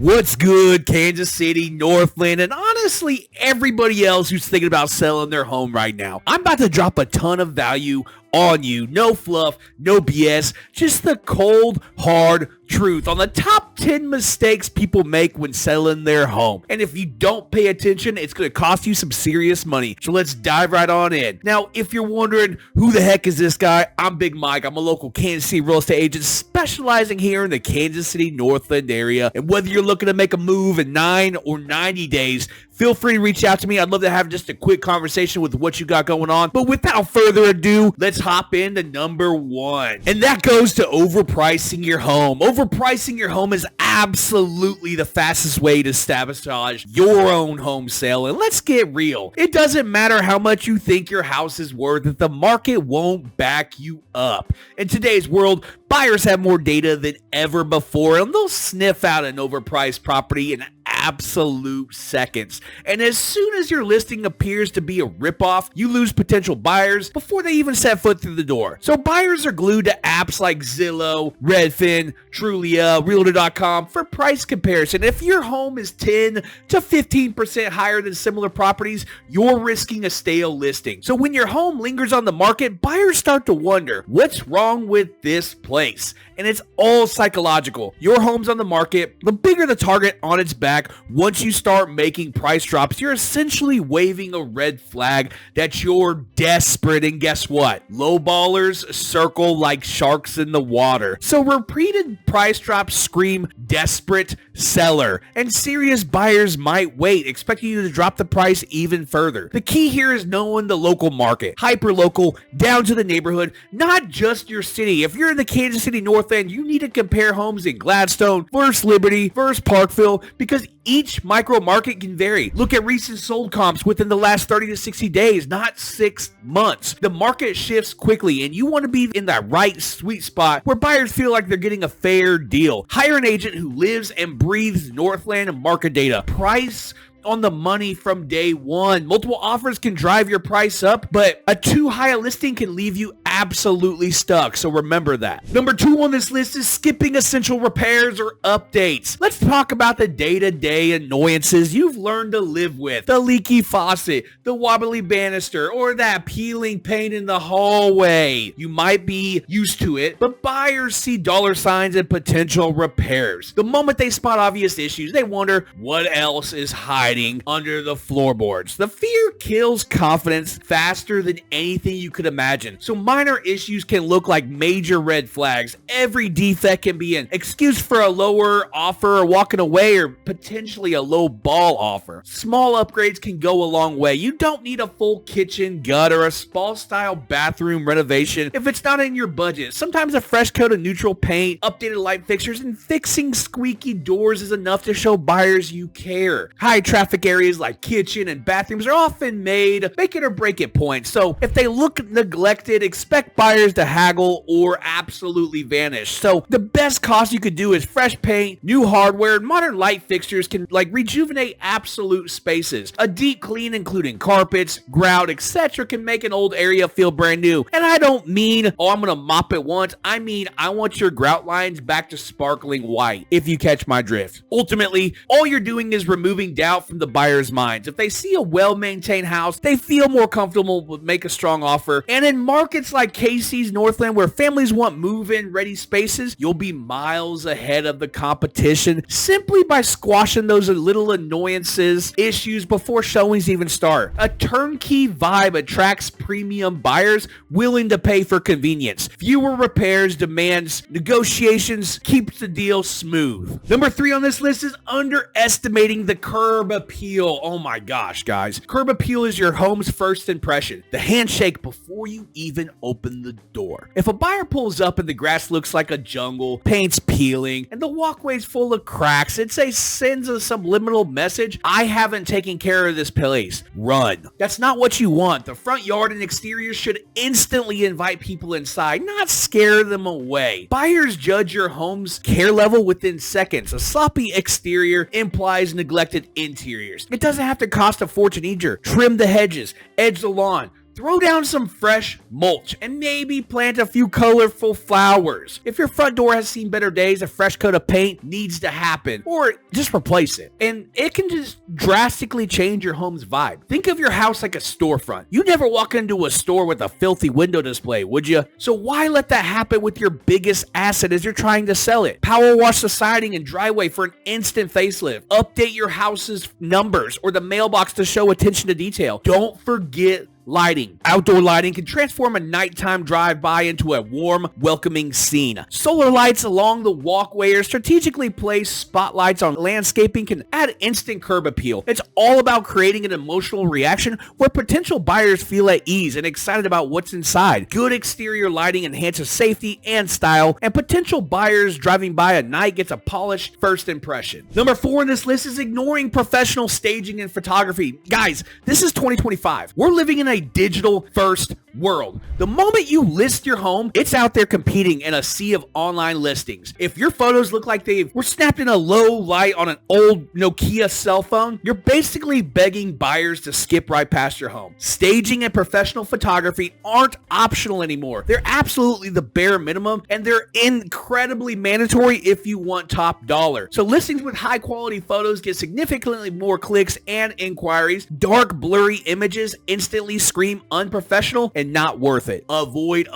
What's good, Kansas City, Northland, and honestly, everybody else who's thinking about selling their home right now? I'm about to drop a ton of value on you. No fluff, no BS, just the cold, hard truth on the top 10 mistakes people make when selling their home. And if you don't pay attention, it's going to cost you some serious money. So let's dive right on in. Now, if you're wondering who the heck is this guy, I'm Big Mike. I'm a local Kansas City real estate agent specializing here in the Kansas City, Northland area. And whether you're looking to make a move in 9 or 90 days, feel free to reach out to me. I'd love to have just a quick conversation with what you got going on. But without further ado, let's hop into number one. And that goes to overpricing your home. Overpricing your home is absolutely the fastest way to sabotage your own home sale. And let's get real. It doesn't matter how much you think your house is worth if the market won't back you up. In today's world, buyers have more data than ever before, and they'll sniff out an overpriced property in absolute seconds. And as soon as your listing appears to be a ripoff, you lose potential buyers before they even set foot through the door. So buyers are glued to apps like Zillow, Redfin, Trulia, Realty.com for price comparison. If your home is 10 to 15% higher than similar properties, you're risking a stale listing. So when your home lingers on the market, buyers start to wonder, what's wrong with this place? And it's all psychological. Your home's on the market, the bigger the target on its back. Once you start making price drops, you're essentially waving a red flag that you're desperate. And guess what? Lowballers circle like sharks in the water. So repeated price drops scream desperate seller, and serious buyers might wait, expecting you to drop the price even further. The key here is knowing the local market, hyper local, down to the neighborhood, not just your city. If you're in the Kansas City Northland, you need to compare homes in Gladstone versus Liberty versus Parkville, because each micro market can vary. Look at recent sold comps within the last 30 to 60 days, not 6 months. The market shifts quickly, and you want to be in that right sweet spot where buyers feel like they're getting a fair deal. Hire an agent who lives and breathes Northland and market data. Price on the money from day one. Multiple offers can drive your price up, but a too high a listing can leave you absolutely stuck. So remember that. Number 2 on this list is skipping essential repairs or updates. Let's talk about the day-to-day annoyances you've learned to live with. The leaky faucet, the wobbly banister, or that peeling paint in the hallway. You might be used to it, but buyers see dollar signs and potential repairs. The moment they spot obvious issues, they wonder what else is hiding under the floorboards. The fear kills confidence faster than anything you could imagine. So minor issues can look like major red flags. Every defect can be an excuse for a lower offer or walking away, or potentially a low ball offer. Small upgrades can go a long way. You don't need a full kitchen, gutter, or a spa style bathroom renovation if it's not in your budget. Sometimes a fresh coat of neutral paint, updated light fixtures, and fixing squeaky doors is enough to show buyers you care. High traffic areas like kitchen and bathrooms are often made make it or break it points. So if they look neglected, expect buyers to haggle or absolutely vanish. So the best cost you could do is fresh paint, new hardware, and modern light fixtures can rejuvenate absolute spaces. A deep clean, including carpets, grout, etc., can make an old area feel brand new. And I don't mean, oh, I'm gonna mop it once. I mean, I want your grout lines back to sparkling white, if you catch my drift. Ultimately, all you're doing is removing doubt from the buyer's minds. If they see a well-maintained house, they feel more comfortable to make a strong offer. And in markets like KC's Northland, where families want move-in ready spaces, you'll be miles ahead of the competition simply by squashing those little annoyances, issues before showings even start. A turnkey vibe attracts premium buyers willing to pay for convenience. Fewer repairs demands negotiations, keeps the deal smooth. Number 3 on this list is underestimating the curb appeal. Oh my gosh, guys. Curb appeal is your home's first impression. The handshake before you even open the door. If a buyer pulls up and the grass looks like a jungle, paint's peeling, and the walkway's full of cracks, it sends a subliminal message: I haven't taken care of this place. Run. That's not what you want. The front yard and exterior should instantly invite people inside, not scare them away. Buyers judge your home's care level within seconds. A sloppy exterior implies neglected interiors. It doesn't have to cost a fortune either. Trim the hedges, edge the lawn, throw down some fresh mulch and maybe plant a few colorful flowers. If your front door has seen better days, a fresh coat of paint needs to happen, or just replace it. And it can just drastically change your home's vibe. Think of your house like a storefront. You never walk into a store with a filthy window display, would you? So why let that happen with your biggest asset as you're trying to sell it? Power wash the siding and driveway for an instant facelift. Update your house's numbers or the mailbox to show attention to detail. Don't forget lighting. Outdoor lighting can transform a nighttime drive-by into a warm, welcoming scene. Solar lights along the walkway or strategically placed spotlights on landscaping can add instant curb appeal. It's all about creating an emotional reaction where potential buyers feel at ease and excited about what's inside. Good exterior lighting enhances safety and style, and potential buyers driving by at night gets a polished first impression. Number 4 on this list is ignoring professional staging and photography. Guys, this is 2025. We're living in a digital first world. The moment you list your home, it's out there competing in a sea of online listings. If your photos look like they were snapped in a low light on an old Nokia cell phone, you're basically begging buyers to skip right past your home. Staging and professional photography aren't optional anymore. They're absolutely the bare minimum, and they're incredibly mandatory if you want top dollar. So listings with high quality photos get significantly more clicks and inquiries. Dark, blurry images instantly scream unprofessional and not worth it. Avoid.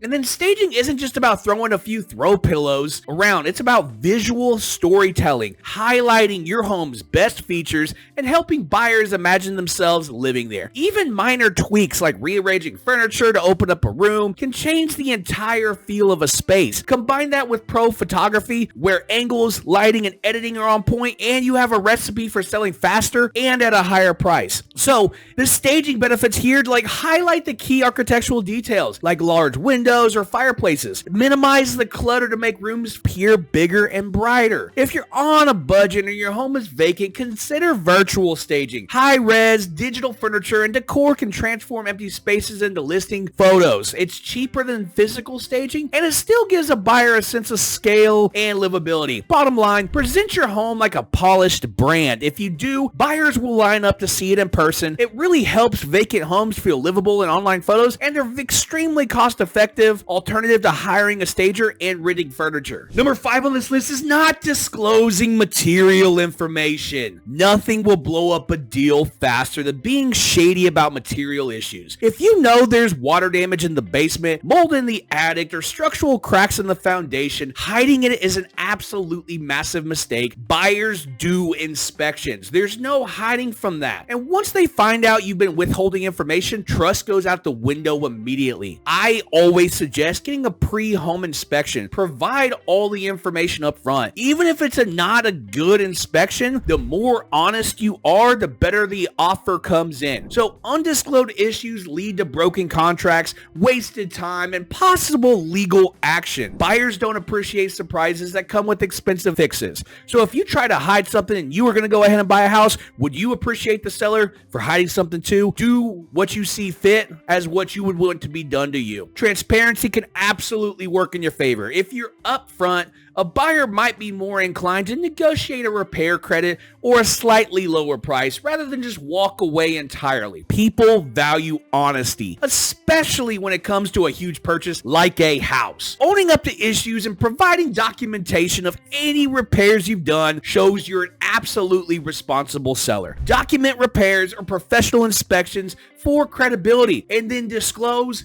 And then staging isn't just about throwing a few throw pillows around. It's about visual storytelling, highlighting your home's best features and helping buyers imagine themselves living there. Even minor tweaks like rearranging furniture to open up a room can change the entire feel of a space. Combine that with pro photography where angles, lighting, and editing are on point, and you have a recipe for selling faster and at a higher price. So the staging benefits here to highlight the key architectural details like large windows or fireplaces. Minimize the clutter to make rooms appear bigger and brighter. If you're on a budget and your home is vacant, consider virtual staging. High-res, digital furniture, and decor can transform empty spaces into listing photos. It's cheaper than physical staging, and it still gives a buyer a sense of scale and livability. Bottom line, present your home like a polished brand. If you do, buyers will line up to see it in person. It really helps vacant homes feel livable in online photos, and they're extremely cost-effective alternative to hiring a stager and renting furniture. Number 5 on this list is not disclosing material information. Nothing will blow up a deal faster than being shady about material issues. If you know there's water damage in the basement, mold in the attic, or structural cracks in the foundation, hiding it is an absolutely massive mistake. Buyers do inspections. There's no hiding from that. And once they find out you've been withholding information, trust goes out the window immediately. I always suggest getting a pre-home inspection. Provide all the information up front. Even if it's not a good inspection, the more honest you are, the better the offer comes in. So undisclosed issues lead to broken contracts, wasted time, and possible legal action. Buyers don't appreciate surprises that come with expensive fixes. So if you try to hide something and you were going to go ahead and buy a house, would you appreciate the seller for hiding something too? Do what you see fit as what you would want to be done to you. Transparency can absolutely work in your favor. If you're upfront, a buyer might be more inclined to negotiate a repair credit or a slightly lower price rather than just walk away entirely. People value honesty, especially when it comes to a huge purchase like a house. Owning up to issues and providing documentation of any repairs you've done shows you're an absolutely responsible seller. Document repairs or professional inspections for credibility, and then disclose.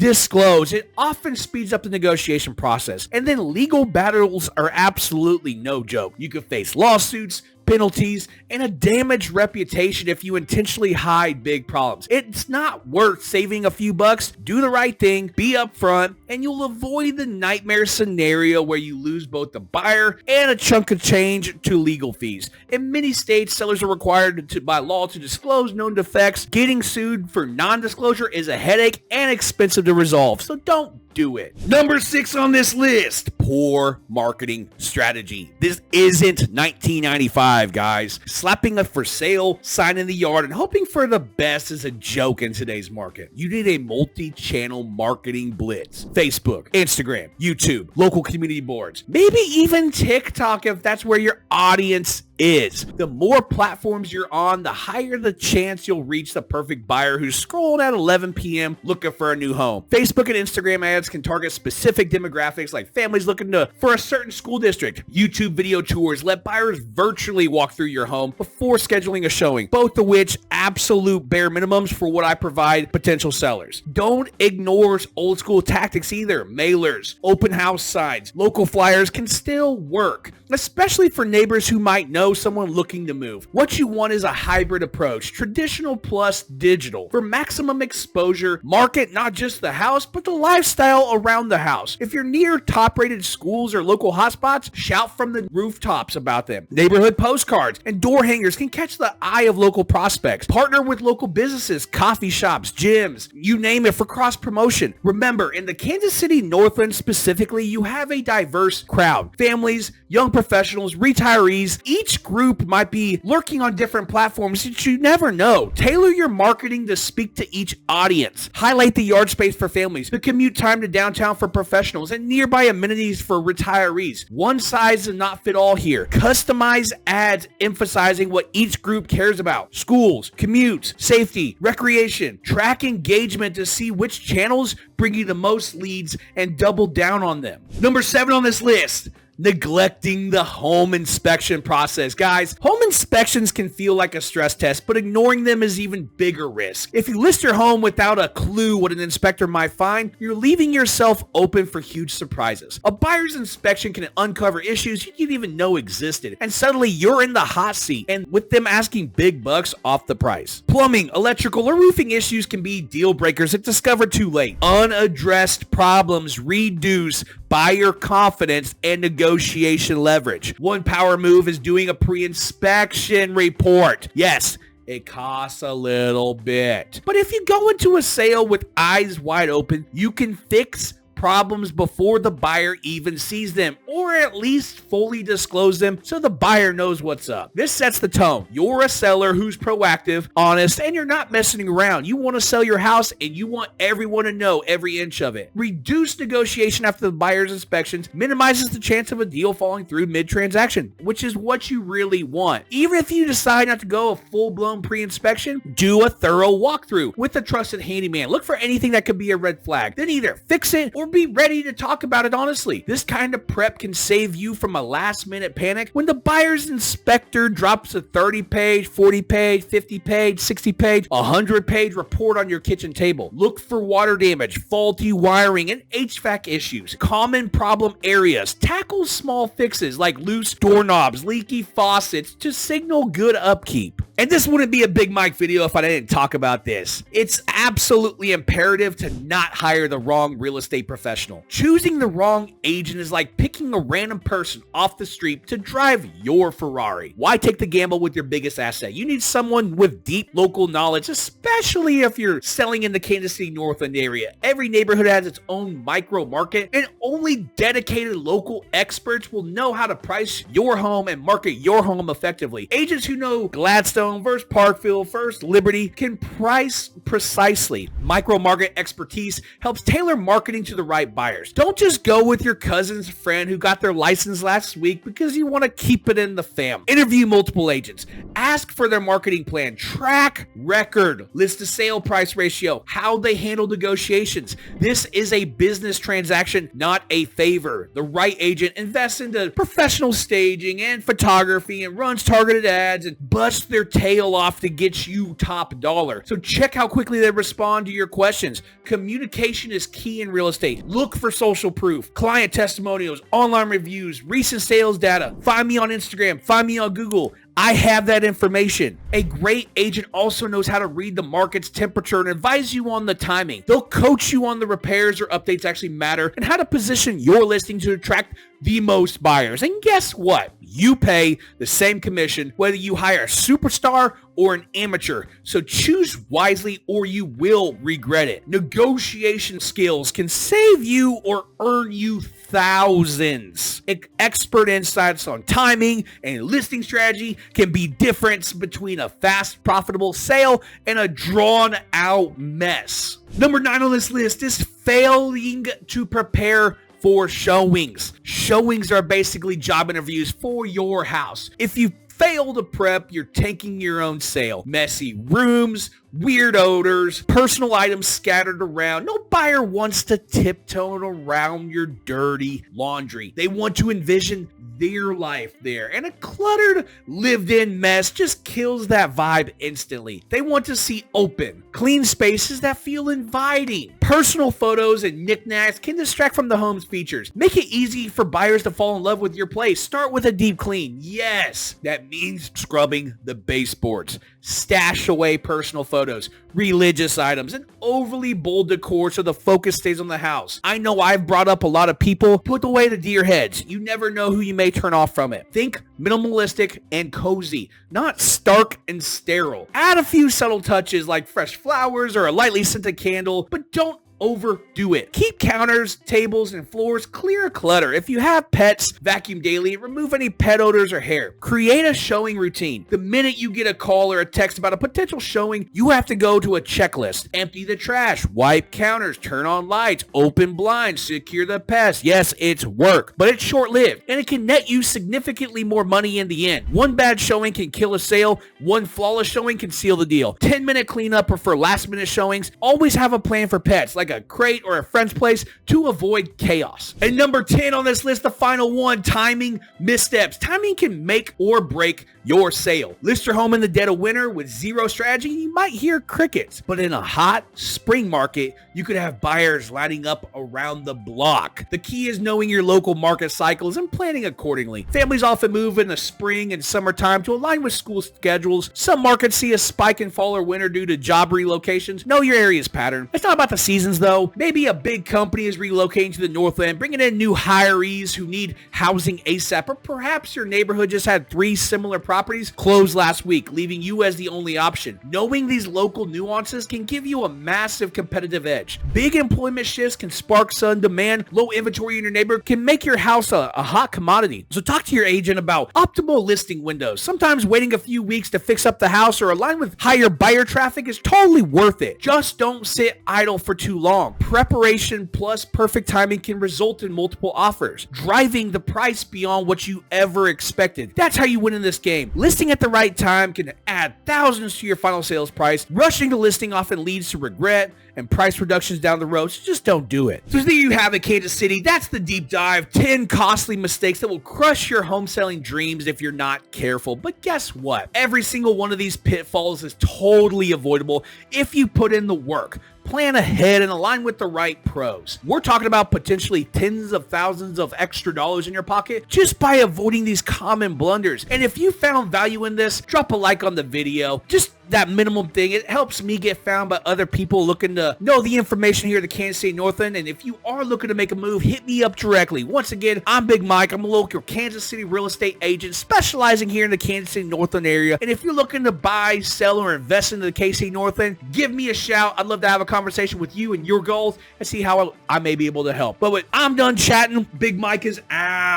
It often speeds up the negotiation process. And then legal battles are absolutely no joke. You could face lawsuits, penalties, and a damaged reputation if you intentionally hide big problems. It's not worth saving a few bucks. Do the right thing, be upfront, and you'll avoid the nightmare scenario where you lose both the buyer and a chunk of change to legal fees. In many states, sellers are required by law to disclose known defects. Getting sued for non-disclosure is a headache and expensive to resolve, so don't do it. Number 6 on this list, poor marketing strategy. This isn't 1995, guys. Slapping a for sale sign in the yard and hoping for the best is a joke in today's market. You need a multi-channel marketing blitz. Facebook, Instagram, YouTube, local community boards, maybe even TikTok if that's where your audience is. The more platforms you're on, the higher the chance you'll reach the perfect buyer who's scrolling at 11 p.m. looking for a new home. Facebook and Instagram ads can target specific demographics like families looking for a certain school district. YouTube video tours let buyers virtually walk through your home before scheduling a showing, both of which absolute bare minimums for what I provide potential sellers. Don't ignore old school tactics either. Mailers, open house signs, local flyers can still work, especially for neighbors who might know someone looking to move. What you want is a hybrid approach, traditional plus digital. For maximum exposure, market not just the house, but the lifestyle around the house. If you're near top-rated schools or local hotspots, shout from the rooftops about them. Neighborhood postcards and door hangers can catch the eye of local prospects. Partner with local businesses, coffee shops, gyms, you name it, for cross-promotion. Remember, in the Kansas City Northland specifically, you have a diverse crowd. Families, young professionals, retirees. Each group might be lurking on different platforms that you never know. Tailor your marketing to speak to each audience. Highlight the yard space for families, the commute time to downtown for professionals, and nearby amenities for retirees. One size does not fit all here. Customize ads emphasizing what each group cares about. Schools, commutes, safety, recreation. Track engagement to see which channels bring you the most leads and double down on them. Number 7 on this list, neglecting the home inspection process. Guys, home inspections can feel like a stress test, but ignoring them is even bigger risk. If you list your home without a clue what an inspector might find, you're leaving yourself open for huge surprises. A buyer's inspection can uncover issues you didn't even know existed, and suddenly you're in the hot seat, and with them asking big bucks off the price. Plumbing, electrical, or roofing issues can be deal breakers if discovered too late. Unaddressed problems reduce buyer confidence and negotiation leverage. One power move is doing a pre-inspection report. Yes, it costs a little bit, but if you go into a sale with eyes wide open, you can fix problems before the buyer even sees them, or at least fully disclose them so the buyer knows what's up. This sets the tone. You're a seller who's proactive, honest, and you're not messing around. You want to sell your house and you want everyone to know every inch of it. Reduce negotiation after the buyer's inspections minimizes the chance of a deal falling through mid-transaction, which is what you really want. Even if you decide not to go a full-blown pre-inspection, do a thorough walkthrough with a trusted handyman. Look for anything that could be a red flag, then either fix it or be ready to talk about it honestly. This kind of prep can save you from a last-minute panic when the buyer's inspector drops a 30-page, 40-page, 50-page, 60-page, 100-page report on your kitchen table. Look for water damage, faulty wiring, and HVAC issues. Common problem areas. Tackle small fixes like loose doorknobs, leaky faucets to signal good upkeep. And this wouldn't be a Big Mike video if I didn't talk about this. It's absolutely imperative to not hire the wrong real estate professional. Choosing the wrong agent is like picking a random person off the street to drive your Ferrari. Why take the gamble with your biggest asset? You need someone with deep local knowledge, especially if you're selling in the Kansas City Northland area. Every neighborhood has its own micro market, and only dedicated local experts will know how to price your home and market your home effectively. Agents who know Gladstone, First Parkville, First Liberty can price precisely. Micro market expertise helps tailor marketing to the right buyers. Don't just go with your cousin's friend who got their license last week because you want to keep it in the fam. Interview multiple agents. Ask for their marketing plan. Track record. List the sale price ratio. How they handle negotiations. This is a business transaction, not a favor. The right agent invests into professional staging and photography and runs targeted ads and busts their tail off to get you top dollar. So check how quickly they respond to your questions. Communication is key in real estate. Look for social proof, client testimonials, online reviews, recent sales data. Find me on Instagram, find me on Google. I have that information. A great agent also knows how to read the market's temperature and advise you on the timing. They'll coach you on the repairs or updates actually matter and how to position your listing to attract the most buyers. And guess what? You pay the same commission whether you hire a superstar or an amateur. So choose wisely or you will regret it. Negotiation skills can save you or earn you thousands. Expert insights on timing and listing strategy can be difference between a fast, profitable sale and a drawn-out mess. Number 9 on this list is failing to prepare for showings. Showings are basically job interviews for your house. If you fail to prep, you're tanking your own sale. Messy rooms, weird odors, personal items scattered around. No buyer wants to tiptoe around your dirty laundry. They want to envision their life there, and a cluttered, lived-in mess just kills that vibe instantly. They want to see open, clean spaces that feel inviting. Personal photos and knickknacks can distract from the home's features. Make it easy for buyers to fall in love with your place. Start with a deep clean. Yes, that means scrubbing the baseboards. Stash away personal photos, religious items, and overly bold decor so the focus stays on the house. I know I've brought up a lot of people. Put away the deer heads. You never know who you may turn off from it. Think minimalistic and cozy, not stark and sterile. Add a few subtle touches like fresh flowers or a lightly scented candle, but don't overdo it. Keep counters, tables, and floors clear of clutter. If you have pets, vacuum daily and remove any pet odors or hair. Create a showing routine. The minute you get a call or a text about a potential showing, you have to go to a checklist. Empty the trash, wipe counters, turn on lights, open blinds, secure the pests. Yes, it's work, but it's short-lived, and it can net you significantly more money in the end. One bad showing can kill a sale. One flawless showing can seal the deal. 10-minute cleanup or for last-minute showings. Always have a plan for pets, like a crate or a friend's place, to avoid chaos. And number 10 on this list, the final one, timing missteps. Timing can make or break your sale. List your home in the dead of winter with zero strategy, you might hear crickets. But in a hot spring market, you could have buyers lining up around the block. The key is knowing your local market cycles and planning accordingly. Families often move in the spring and summertime to align with school schedules. Some markets see a spike in fall or winter due to job relocations. Know your area's pattern. It's not about the seasons though. Maybe a big company is relocating to the Northland, bringing in new hirees who need housing ASAP, or perhaps your neighborhood just had 3 similar properties closed last week, leaving you as the only option. Knowing these local nuances can give you a massive competitive edge. Big employment shifts can spark sudden demand. Low inventory in your neighborhood can make your house a hot commodity. So talk to your agent about optimal listing windows. Sometimes waiting a few weeks to fix up the house or align with higher buyer traffic is totally worth it. Just don't sit idle for too long. Preparation plus perfect timing can result in multiple offers, driving the price beyond what you ever expected. That's how you win in this game. Listing at the right time can add thousands to your final sales price. Rushing the listing often leads to regret and price reductions down the road, so just don't do it. So there you have it, Kansas City. That's the deep dive. 10 costly mistakes that will crush your home selling dreams if you're not careful. But guess what? Every single one of these pitfalls is totally avoidable if you put in the work. Plan ahead and align with the right pros. We're talking about potentially tens of thousands of extra dollars in your pocket just by avoiding these common blunders. And if you found value in this, drop a like on the video. Just that minimum thing. It helps me get found by other people looking to know the information here at the Kansas City Northland. And if you are looking to make a move, hit me up directly. Once again, I'm Big Mike. I'm a local Kansas City real estate agent specializing here in the Kansas City Northland area. And if you're looking to buy, sell, or invest into the KC Northland, give me a shout. I'd love to have a conversation with you and your goals and see how I may be able to help. But I'm done chatting. Big Mike is out.